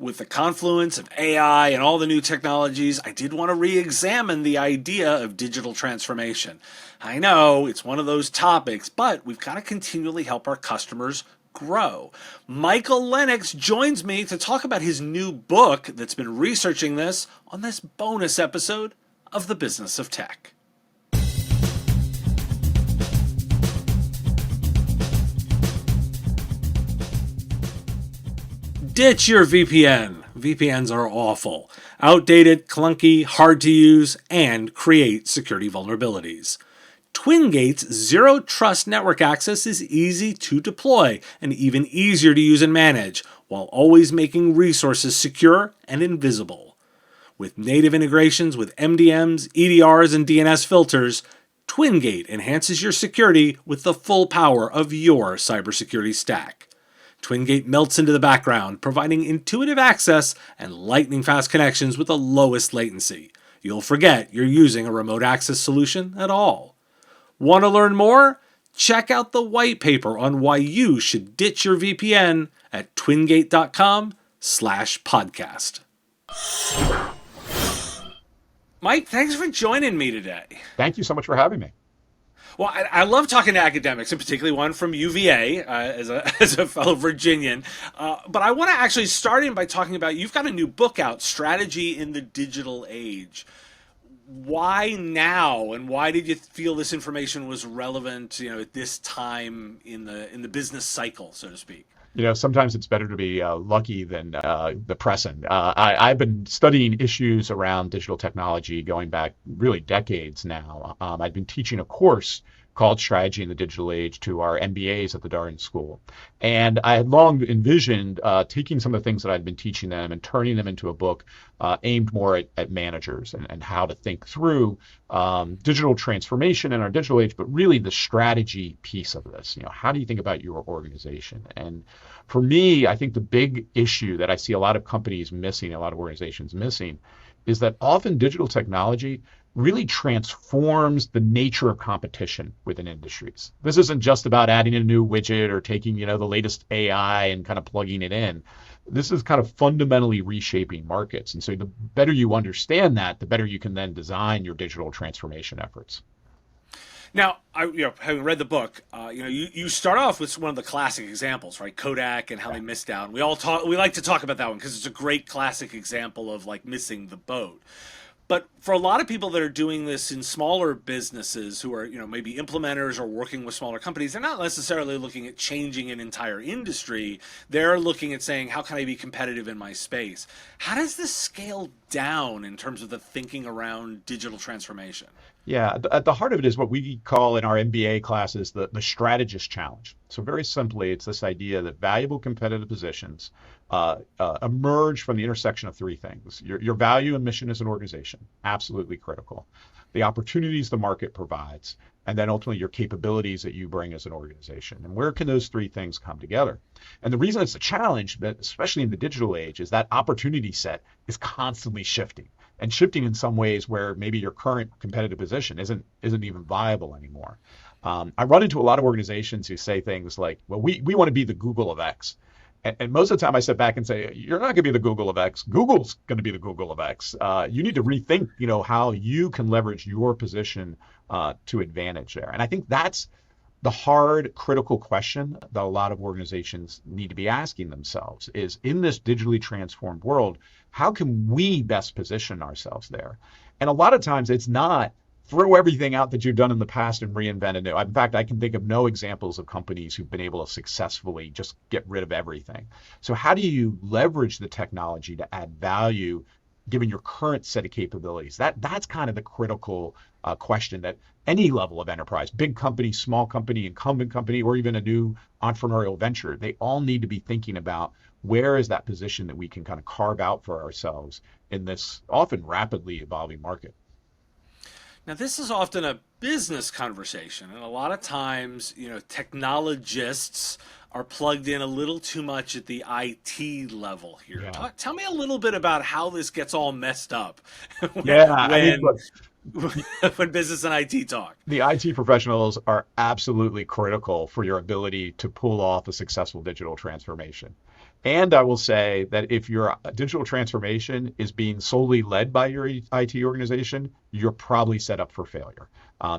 With the confluence of AI and all the new technologies, I did want to re-examine the idea of digital transformation. I know it's one of those topics, but we've got to continually help our customers grow. Michael Lenox joins me to talk about his new book that's been researching this on this bonus episode of The Business of Tech. Ditch your VPN. VPNs are awful, outdated, clunky, hard to use, and create security vulnerabilities. TwinGate's Zero Trust Network Access is easy to deploy and even easier to use and manage, while always making resources secure and invisible. With native integrations with MDMs, EDRs, and DNS filters, TwinGate enhances your security with the full power of your cybersecurity stack. TwinGate melts into the background, providing intuitive access and lightning-fast connections with the lowest latency. You'll forget you're using a remote access solution at all. Want to learn more? Check out the white paper on why you should ditch your VPN at twingate.com/podcast. Mike, thanks for joining me today. Thank you so much for having me. Well, I love talking to academics, and particularly one from UVA as a fellow Virginian. But I want to actually start in by talking about, you've got a new book out, Strategy in the Digital Age. Why now, and why did you feel this information was relevant, at this time in the business cycle, so to speak? Sometimes it's better to be lucky than the present. I've been studying issues around digital technology going back really decades now. I've been teaching a course called Strategy in the Digital Age to our MBAs at the Darden School. And I had long envisioned taking some of the things that I'd been teaching them and turning them into a book aimed more at managers and how to think through digital transformation in our digital age, but really the strategy piece of this. How do you think about your organization? And for me, I think the big issue that I see a lot of companies missing, a lot of organizations missing, is that often digital technology really transforms the nature of competition within industries. This isn't just about adding a new widget or taking, the latest AI and kind of plugging it in. This is kind of fundamentally reshaping markets. And so the better you understand that, the better you can then design your digital transformation efforts. Now, having read the book, you start off with one of the classic examples, right? Kodak and how they missed out. And we like to talk about that one because it's a great classic example of like missing the boat. But for a lot of people that are doing this in smaller businesses who are, maybe implementers or working with smaller companies, they're not necessarily looking at changing an entire industry. They're looking at saying, how can I be competitive in my space? How does this scale down in terms of the thinking around digital transformation? Yeah, at the heart of it is what we call in our MBA classes the strategist challenge. So very simply, it's this idea that valuable competitive positions emerge from the intersection of three things. Your value and mission as an organization, absolutely critical. The opportunities the market provides, and then ultimately your capabilities that you bring as an organization. And where can those three things come together? And the reason it's a challenge, especially in the digital age, is that opportunity set is constantly shifting. And shifting in some ways where maybe your current competitive position isn't even viable anymore. I run into a lot of organizations who say things like, well, we want to be the Google of X. And most of the time I sit back and say, you're not going to be the Google of X. Google's going to be the Google of X. You need to rethink, how you can leverage your position to advantage there. And I think that's the hard, critical question that a lot of organizations need to be asking themselves is, in this digitally transformed world, how can we best position ourselves there? And a lot of times it's not throw everything out that you've done in the past and reinvent anew. In fact, I can think of no examples of companies who've been able to successfully just get rid of everything. So how do you leverage the technology to add value given your current set of capabilities? That's kind of the critical question that any level of enterprise, big company, small company, incumbent company, or even a new entrepreneurial venture, they all need to be thinking about where is that position that we can kind of carve out for ourselves in this often rapidly evolving market. Now, this is often a business conversation, and a lot of times, technologists are plugged in a little too much at the IT level here. Yeah. Tell me a little bit about how this gets all messed up when business and IT talk. The IT professionals are absolutely critical for your ability to pull off a successful digital transformation. And I will say that if your digital transformation is being solely led by your IT organization, you're probably set up for failure.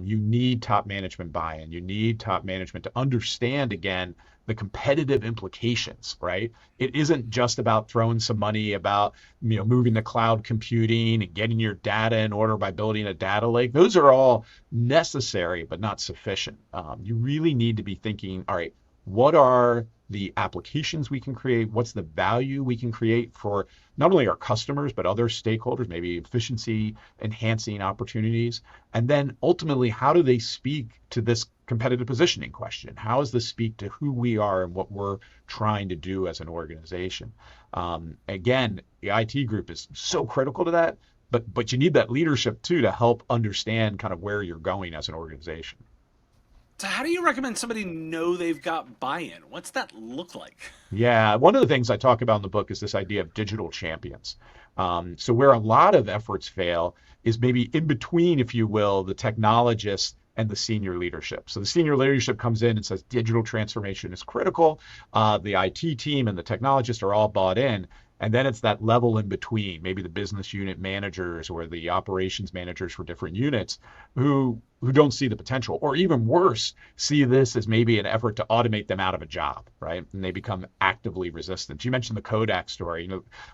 You need top management buy-in. You need top management to understand, again, the competitive implications, right? It isn't just about throwing some money about, moving to cloud computing and getting your data in order by building a data lake. Those are all necessary, but not sufficient. You really need to be thinking, all right, what are the applications we can create? What's the value we can create for not only our customers, but other stakeholders, maybe efficiency enhancing opportunities? And then ultimately, how do they speak to this competitive positioning question? How does this speak to who we are and what we're trying to do as an organization? Again, the IT group is so critical to that, but you need that leadership too to help understand kind of where you're going as an organization. So how do you recommend somebody know they've got buy-in? What's that look like? Yeah, one of the things I talk about in the book is this idea of digital champions. So where a lot of efforts fail is maybe in between, if you will, the technologists and the senior leadership. So the senior leadership comes in and says digital transformation is critical. The IT team and the technologists are all bought in. And then it's that level in between, maybe the business unit managers or the operations managers for different units who don't see the potential, or even worse, see this as maybe an effort to automate them out of a job, right? And they become actively resistant. You mentioned the Kodak story.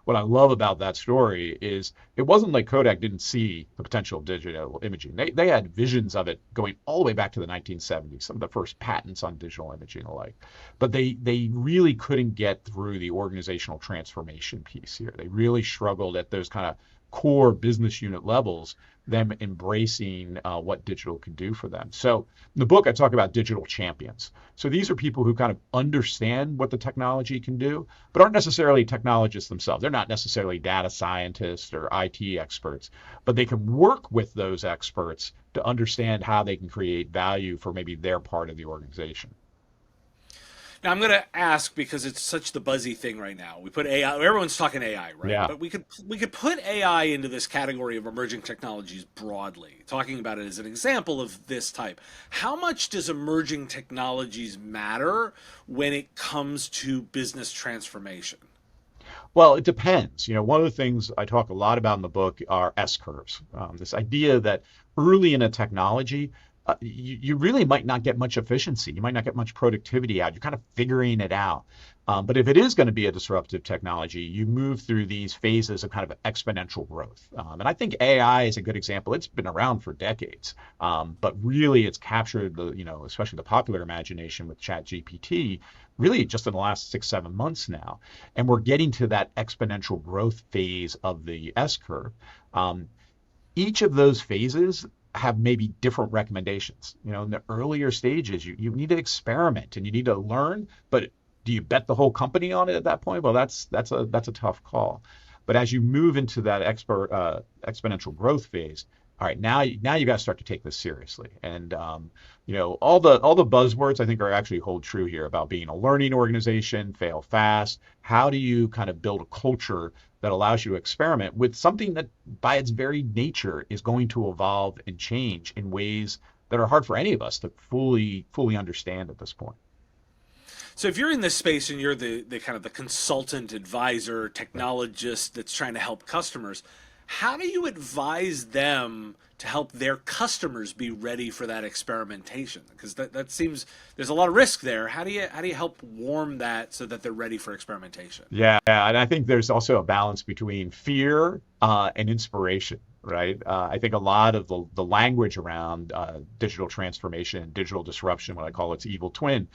What I love about that story is it wasn't like Kodak didn't see the potential of digital imaging. They had visions of it going all the way back to the 1970s, some of the first patents on digital imaging alike. But they really couldn't get through the organizational transformation piece here. They really struggled at those kind of core business unit levels, them embracing what digital can do for them. So in the book, I talk about digital champions. So these are people who kind of understand what the technology can do, but aren't necessarily technologists themselves. They're not necessarily data scientists or IT experts, but they can work with those experts to understand how they can create value for maybe their part of the organization. Now I'm going to ask because it's such the buzzy thing right now. We put AI. Everyone's talking AI, right? Yeah. But we could put AI into this category of emerging technologies broadly, talking about it as an example of this type. How much does emerging technologies matter when it comes to business transformation? Well, it depends. One of the things I talk a lot about in the book are S curves. This idea that early in a technology, you really might not get much efficiency. You might not get much productivity out. You're kind of figuring it out. But if it is going to be a disruptive technology, you move through these phases of kind of exponential growth. And I think AI is a good example. It's been around for decades, but really it's captured especially the popular imagination with ChatGPT, really just in the last 6, 7 months now. And we're getting to that exponential growth phase of the S curve. Each of those phases have maybe different recommendations. In the earlier stages, you need to experiment and you need to learn, but do you bet the whole company on it at that point? Well, that's a tough call. But as you move into that exponential growth phase, all right, now you got to start to take this seriously. And all the buzzwords I think are actually hold true here about being a learning organization, fail fast. How do you kind of build a culture that allows you to experiment with something that by its very nature is going to evolve and change in ways that are hard for any of us to fully understand at this point. So if you're in this space and you're the kind of the consultant, advisor, Right. technologist that's trying to help customers, how do you advise them to help their customers be ready for that experimentation? Because that seems there's a lot of risk there. How do you help warm that so that they're ready for experimentation? Yeah, and I think there's also a balance between fear and inspiration, right? I think a lot of the language around digital transformation, digital disruption, what I call its evil twin,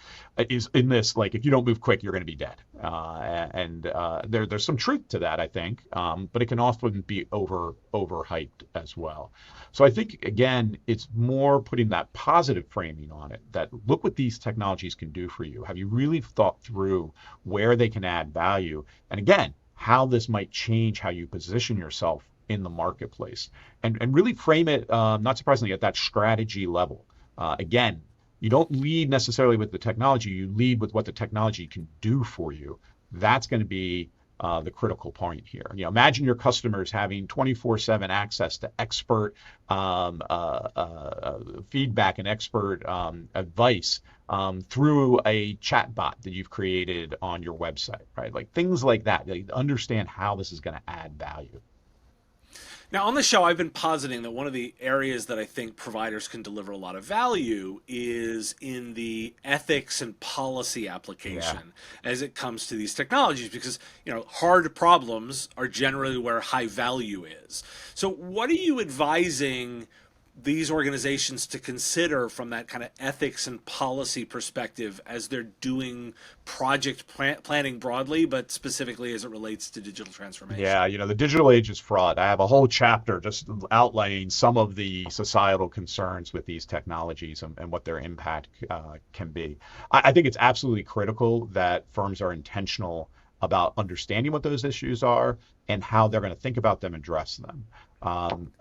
is in this like if you don't move quick, you're going to be dead. And there's some truth to that, I think, but it can often be overhyped as well. So I think again, it's more putting that positive framing on it. That look what these technologies can do for you. Have you really thought through where they can add value? And again, how this might change how you position yourself in the marketplace, and really frame it, not surprisingly, at that strategy level. Again, you don't lead necessarily with the technology, you lead with what the technology can do for you. That's going to be the critical point here. Imagine your customers having 24/7 access to expert feedback and expert advice through a chatbot that you've created on your website, right? Like things like that. Like, understand how this is going to add value. Now, on the show, I've been positing that one of the areas that I think providers can deliver a lot of value is in the ethics and policy Yeah. application as it comes to these technologies, because hard problems are generally where high value is. So, what are you advising these organizations to consider from that kind of ethics and policy perspective as they're doing project planning broadly, but specifically as it relates to digital transformation? Yeah, the digital age is fraught. I have a whole chapter just outlining some of the societal concerns with these technologies and what their impact can be. I think it's absolutely critical that firms are intentional about understanding what those issues are and how they're going to think about them and address them. I'm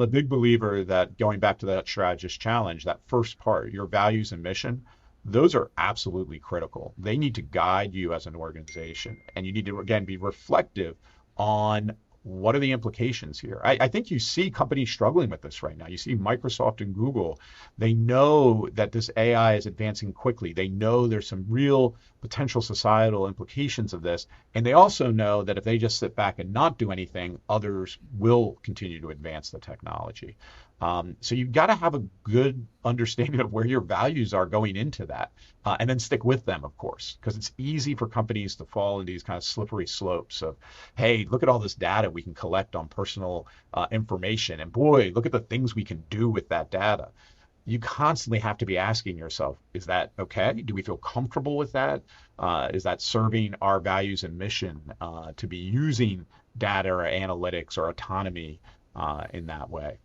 a big believer that going back to that strategist challenge, that first part, your values and mission, those are absolutely critical. They need to guide you as an organization, and you need to, again, be reflective on what are the implications here. I think you see companies struggling with this right now. You see Microsoft and Google, they know that this AI is advancing quickly. They know there's some real potential societal implications of this. And they also know that if they just sit back and not do anything, others will continue to advance the technology. So you've got to have a good understanding of where your values are going into that, and then stick with them, of course, because it's easy for companies to fall into these kind of slippery slopes of, hey, look at all this data we can collect on personal information, and boy, look at the things we can do with that data. You constantly have to be asking yourself, is that okay? Do we feel comfortable with that? Is that serving our values and mission to be using data or analytics or autonomy in that way?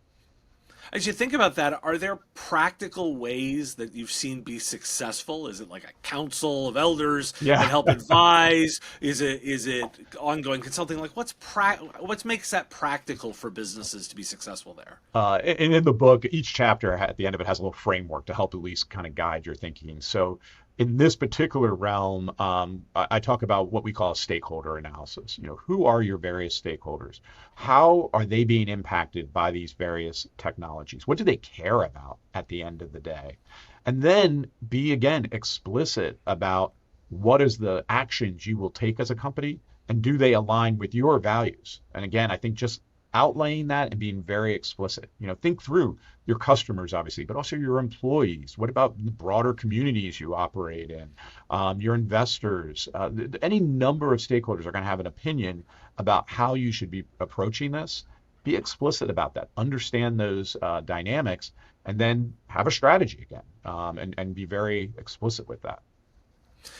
As you think about that, are there practical ways that you've seen be successful? Is it like a council of elders that Yeah. help advise? Is it ongoing consulting? Like what makes that practical for businesses to be successful there? And in the book, each chapter at the end of it has a little framework to help at least kind of guide your thinking. So in this particular realm, I talk about what we call a stakeholder analysis. Who are your various stakeholders? How are they being impacted by these various technologies? What do they care about at the end of the day? And then be, again, explicit about what is the actions you will take as a company, and do they align with your values? And again, I think just outlaying that and being very explicit. Think through your customers, obviously, but also your employees. What about the broader communities you operate in? Your investors, any number of stakeholders are going to have an opinion about how you should be approaching this. Be explicit about that. Understand those dynamics, and then have a strategy again, and be very explicit with that.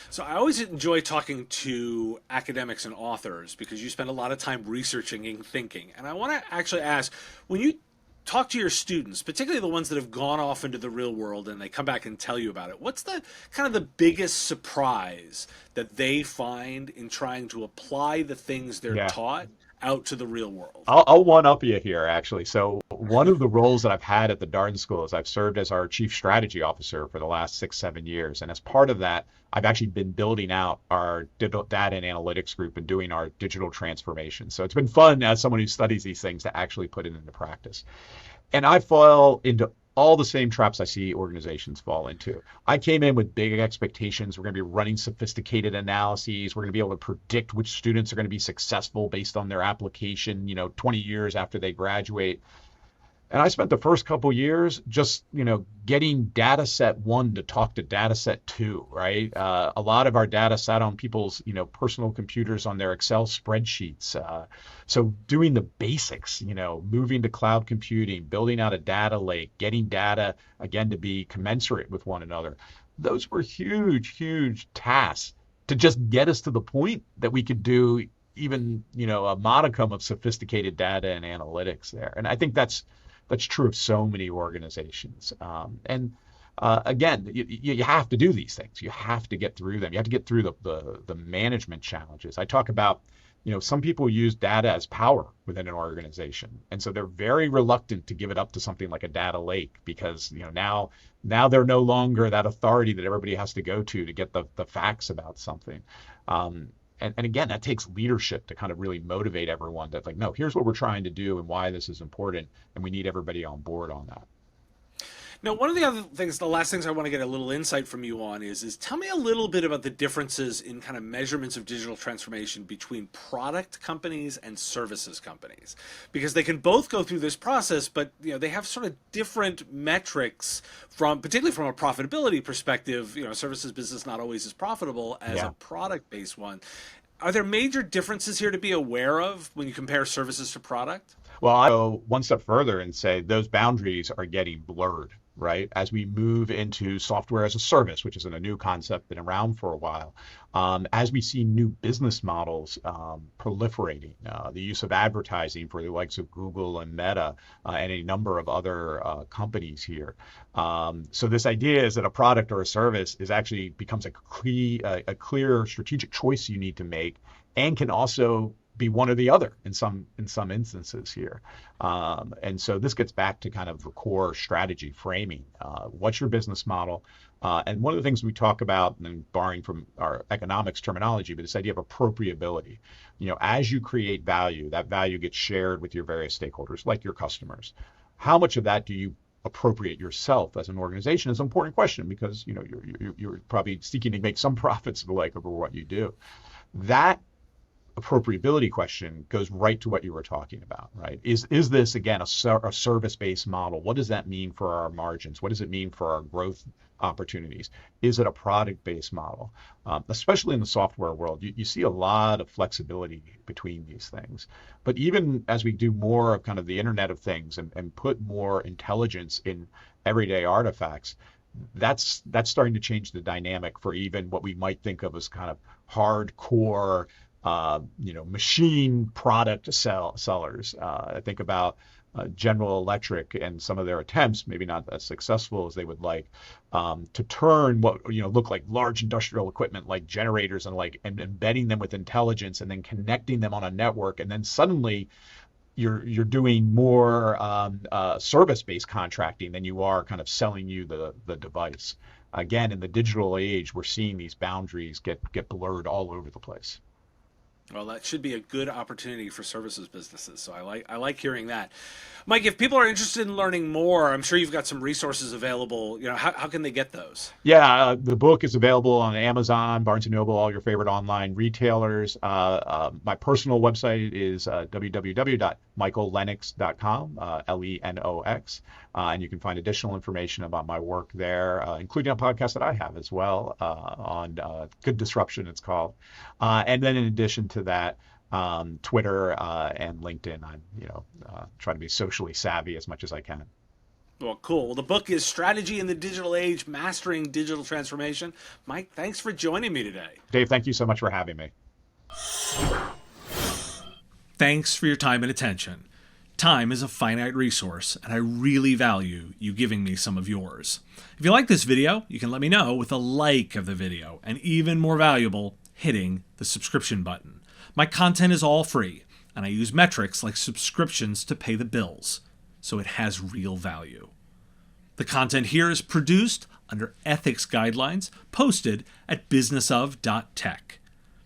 So I always enjoy talking to academics and authors because you spend a lot of time researching and thinking. And I want to actually ask, when you talk to your students, particularly the ones that have gone off into the real world and they come back and tell you about it, what's the kind of the biggest surprise that they find in trying to apply the things they're Yeah. taught out to the real world? I'll one up you here, actually. So one of the roles that I've had at the Darden School is I've served as our chief strategy officer for the last 6, 7 years. And as part of that, I've actually been building out our digital data and analytics group and doing our digital transformation. So it's been fun as someone who studies these things to actually put it into practice. And I fall into all the same traps I see organizations fall into. I came in with big expectations. We're going to be running sophisticated analyses. We're going to be able to predict which students are going to be successful based on their application, 20 years after they graduate. And I spent the first couple years just, getting data set one to talk to data set two, right? A lot of our data sat on people's, personal computers on their Excel spreadsheets. So doing the basics, moving to cloud computing, building out a data lake, getting data, again, to be commensurate with one another. Those were huge, huge tasks to just get us to the point that we could do even, a modicum of sophisticated data and analytics there. And I think that's true of so many organizations. Again, you have to do these things. You have to get through them. You have to get through the management challenges. I talk about, some people use data as power within an organization. And so they're very reluctant to give it up to something like a data lake because, now they're no longer that authority that everybody has to go to get the facts about something. and again, that takes leadership to kind of really motivate everyone that like, no, here's what we're trying to do and why this is important, and we need everybody on board on that. Now, one of the other things, the last things I want to get a little insight from you on is tell me a little bit about the differences in kind of measurements of digital transformation between product companies and services companies, because they can both go through this process, but they have sort of different metrics particularly from a profitability perspective. Services business not always as profitable as a product-based one. Are there major differences here to be aware of when you compare services to product? Well, I go one step further and say those boundaries are getting blurred, right? As we move into software as a service, which isn't a new concept, been around for a while, as we see new business models proliferating, the use of advertising for the likes of Google and Meta and a number of other companies here. So this idea is that a product or a service actually becomes a clear strategic choice you need to make, and can also be one or the other in some instances here. And so this gets back to kind of the core strategy framing. What's your business model? And one of the things we talk about, and borrowing from our economics terminology, but this idea of appropriability. As you create value, that value gets shared with your various stakeholders, like your customers. How much of that do you appropriate yourself as an organization is an important question, because you're probably seeking to make some profits over what you do. That appropriability question goes right to what you were talking about, right? Is this, again, a service-based model? What does that mean for our margins? What does it mean for our growth opportunities? Is it a product-based model? Especially in the software world, you see a lot of flexibility between these things. But even as we do more of kind of the Internet of Things and put more intelligence in everyday artifacts, that's starting to change the dynamic for even what we might think of as kind of hardcore machine product sellers. I think about General Electric and some of their attempts, maybe not as successful as they would like, to turn what look like large industrial equipment like generators and embedding them with intelligence and then connecting them on a network, and then suddenly you're doing more service-based contracting than you are kind of selling you the device. Again, in the digital age, we're seeing these boundaries get blurred all over the place. Well, that should be a good opportunity for services businesses. So I like hearing that. Mike, if people are interested in learning more, I'm sure you've got some resources available. How can they get those? Yeah, the book is available on Amazon, Barnes & Noble, all your favorite online retailers. My personal website is www.michaellennox.com, Lenox. And you can find additional information about my work there, including a podcast that I have as well on Good Disruption, it's called. And then in addition to that, Twitter and LinkedIn, I'm trying to be socially savvy as much as I can. Well, cool. Well, the book is Strategy in the Digital Age, Mastering Digital Transformation. Mike, thanks for joining me today. Dave, thank you so much for having me. Thanks for your time and attention. Time is a finite resource, and I really value you giving me some of yours. If you like this video, you can let me know with a like of the video, and even more valuable, hitting the subscription button. My content is all free, and I use metrics like subscriptions to pay the bills, so it has real value. The content here is produced under ethics guidelines posted at businessof.tech.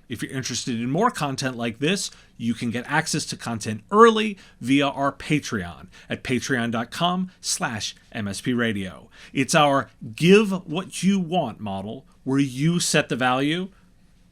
If you're interested in more content like this, you can get access to content early via our Patreon at patreon.com/MSPRadio. It's our give what you want model, where you set the value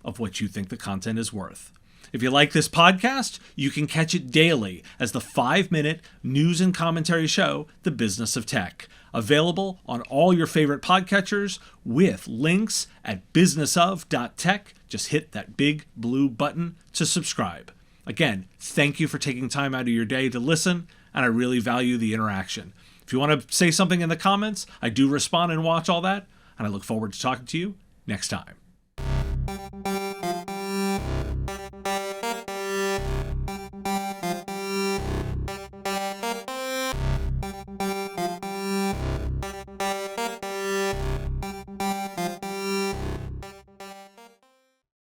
of what you think the content is worth. If you like this podcast, you can catch it daily as the 5-minute news and commentary show, The Business of Tech, available on all your favorite podcatchers with links at businessof.tech. Just hit that big blue button to subscribe. Again, thank you for taking time out of your day to listen, and I really value the interaction. If you want to say something in the comments, I do respond and watch all that, and I look forward to talking to you next time.